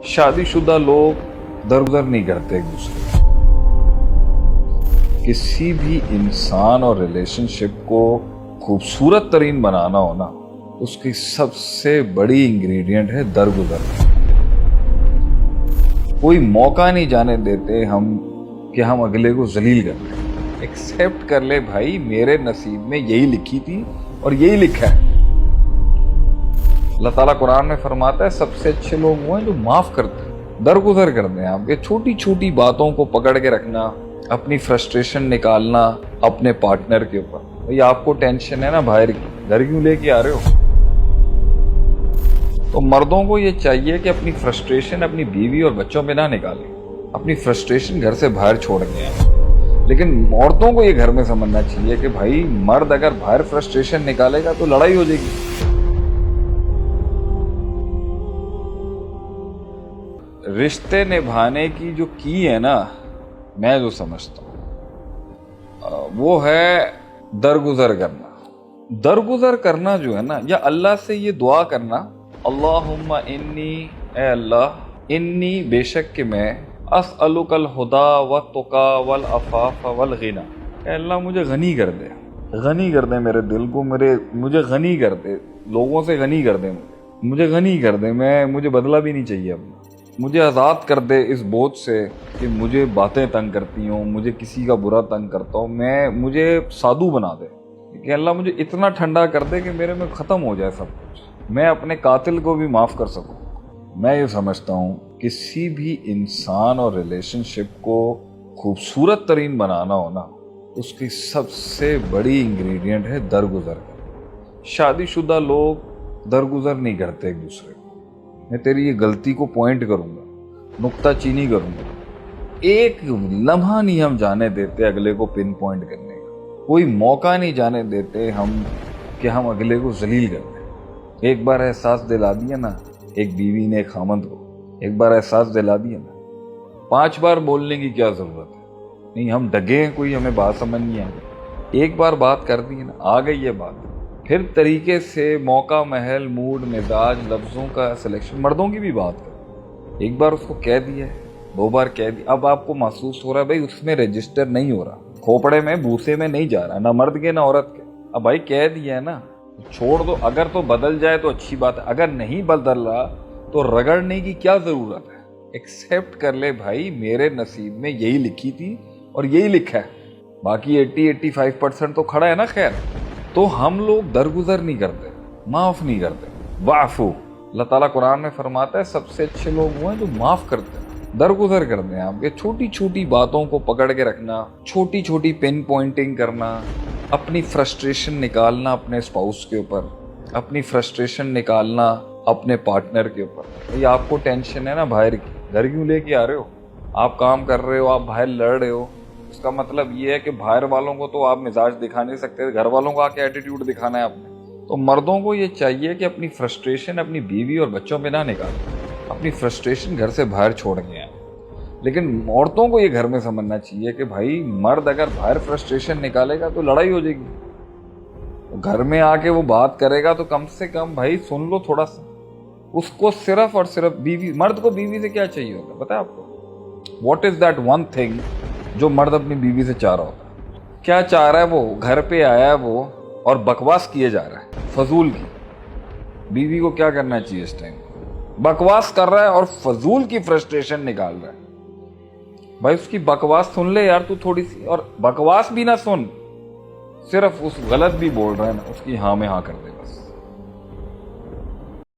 شادی شدہ لوگ درگزر نہیں کرتے ایک دوسرے سے۔ کسی بھی انسان اور ریلیشن شپ کو خوبصورت ترین بنانا ہو نا، اس کی سب سے بڑی انگریڈینٹ ہے درگزر۔ کوئی موقع نہیں جانے دیتے ہم کہ ہم اگلے کو ذلیل کر لیں۔ ایکسیپٹ کر لے بھائی، میرے نصیب میں یہی لکھی تھی اور یہی لکھا ہے۔ اللہ تعالیٰ قرآن میں فرماتا ہے سب سے اچھے لوگ وہ ہیں جو معاف کرتے ہیں، درگزر کرتے ہیں۔ آپ کے چھوٹی چھوٹی باتوں کو پکڑ کے رکھنا، اپنی فرسٹریشن نکالنا اپنے پارٹنر کے اوپر۔ بھائی آپ کو ٹینشن ہے نا باہر کی، گھر کیوں لے کے آ رہے ہو؟ تو مردوں کو یہ چاہیے کہ اپنی فرسٹریشن اپنی بیوی اور بچوں پہ نہ نکالیں، اپنی فرسٹریشن گھر سے باہر چھوڑ کے آئیں۔ لیکن عورتوں کو یہ گھر میں سمجھنا چاہیے کہ بھائی مرد اگر باہر فرسٹریشن نکالے گا تو لڑائی ہو جائے گی۔ رشتے نبھانے کی جو کی ہے نا، میں جو سمجھتا ہوں وہ ہے درگزر کرنا۔ درگزر کرنا جو ہے نا، یا اللہ سے یہ دعا کرنا، اللہم انی، اے اللہ، انی بے شک کہ میں، اسألک الہدی والتقی والعفاف والغنی، اے اللہ مجھے غنی کر دے، غنی کر دے میرے دل کو، مجھے غنی کر دے، لوگوں سے غنی کر دے، مجھے غنی کر دے، مجھے بدلہ بھی نہیں چاہیے اپنا، مجھے آزاد کر دے اس بوجھ سے کہ مجھے باتیں تنگ کرتی ہوں، مجھے کسی کا برا تنگ کرتا ہوں، مجھے سادھو بنا دے کہ اللہ مجھے اتنا ٹھنڈا کر دے کہ میرے میں ختم ہو جائے سب کچھ، میں اپنے قاتل کو بھی معاف کر سکوں۔ میں یہ سمجھتا ہوں کسی بھی انسان اور ریلیشن شپ کو خوبصورت ترین بنانا ہو نا، اس کی سب سے بڑی انگریڈینٹ ہے درگزر۔ شادی شدہ لوگ درگزر نہیں کرتے ایک دوسرے کو۔ میں تیری یہ غلطی کو پوائنٹ کروں گا، نکتہ چینی کروں گا، ایک لمحہ نہیں ہم جانے دیتے اگلے کو پن پوائنٹ کرنے کا، کوئی موقع نہیں جانے دیتے ہم کہ ہم اگلے کو ذلیل کر دیں۔ ایک بار احساس دلا دیا نا ایک بیوی نے ایک خامند کو، ایک بار احساس دلا دیا نا، 5 بار بولنے کی کیا ضرورت ہے؟ نہیں ہم ڈگے ہیں، کوئی ہمیں بات سمجھ نہیں آئی، ایک بار بات کر دی نا، آ گئی یہ بات، پھر طریقے سے موقع محل موڈ مزاج لفظوں کا سلیکشن، مردوں کی بھی بات کر، ایک بار اس کو کہہ دیا ہے، 2 بار کہہ دیا، اب آپ کو محسوس ہو رہا ہے بھائی اس میں رجسٹر نہیں ہو رہا، کھوپڑے میں بھوسے میں نہیں جا رہا، نہ مرد کے نہ عورت کے، اب بھائی کہہ دیا ہے نا، چھوڑ دو، اگر تو بدل جائے تو اچھی بات ہے، اگر نہیں بدل رہا تو رگڑنے کی کیا ضرورت ہے؟ ایکسیپٹ کر لے بھائی، میرے نصیب میں یہی لکھی تھی اور یہی لکھا ہے، باقی 80-85% تو کھڑا ہے نا۔ خیر، تو ہم لوگ درگزر نہیں کرتے، معاف نہیں کرتے۔ واعفو، اللہ تعالیٰ قرآن میں فرماتا ہے سب سے اچھے لوگ وہ ہیں جو معاف کرتے ہیں، درگزر کرتے ہیں۔ آپ کے چھوٹی چھوٹی باتوں کو پکڑ کے رکھنا، چھوٹی چھوٹی پن پوائنٹنگ کرنا، اپنی فرسٹریشن نکالنا اپنے اسپاؤس کے اوپر، اپنی فرسٹریشن نکالنا اپنے پارٹنر کے اوپر۔ بھئی آپ کو ٹینشن ہے نا باہر کی، گھر کیوں لے کے آ رہے ہو؟ آپ کام کر رہے ہو، آپ باہر لڑ رہے ہو، اس کا مطلب یہ ہے کہ باہر والوں کو تو آپ مزاج دکھا نہیں سکتے، گھر والوں کو آ کے ایٹیٹیوڈ دکھانا ہے آپ نے۔ تو مردوں کو یہ چاہیے کہ اپنی فرسٹریشن اپنی بیوی اور بچوں پہ نہ نکالیں، اپنی فرسٹریشن گھر سے باہر چھوڑ کے آئیں۔ لیکن عورتوں کو یہ گھر میں سمجھنا چاہیے کہ بھائی مرد اگر باہر فرسٹریشن نکالے گا تو لڑائی ہو جائے گی، گھر میں آ کے وہ بات کرے گا تو کم سے کم بھائی سن لو تھوڑا سا۔ اس کو صرف اور صرف بیوی، مرد کو بیوی سے کیا چاہیے ہوتا ہے پتہ ہے آپ کو؟ What is that one thing جو مرد اپنی بیوی سے چاہ رہا ہوتا ہے؟ کیا چاہ رہا ہے وہ؟ گھر پہ آیا ہے وہ اور بکواس کیے جا رہا ہے فضول کی، بیوی کو کیا کرنا چاہیے اس ٹائم؟ بکواس کر رہا ہے اور فضول کی فرسٹریشن نکال رہا ہے۔ بھائی اس کی بکواس سن لے یار تو تھوڑی سی، اور بکواس بھی نہ سن، صرف اس غلط بھی بول رہا ہے نا، اس کی ہاں میں ہاں کر دے بس۔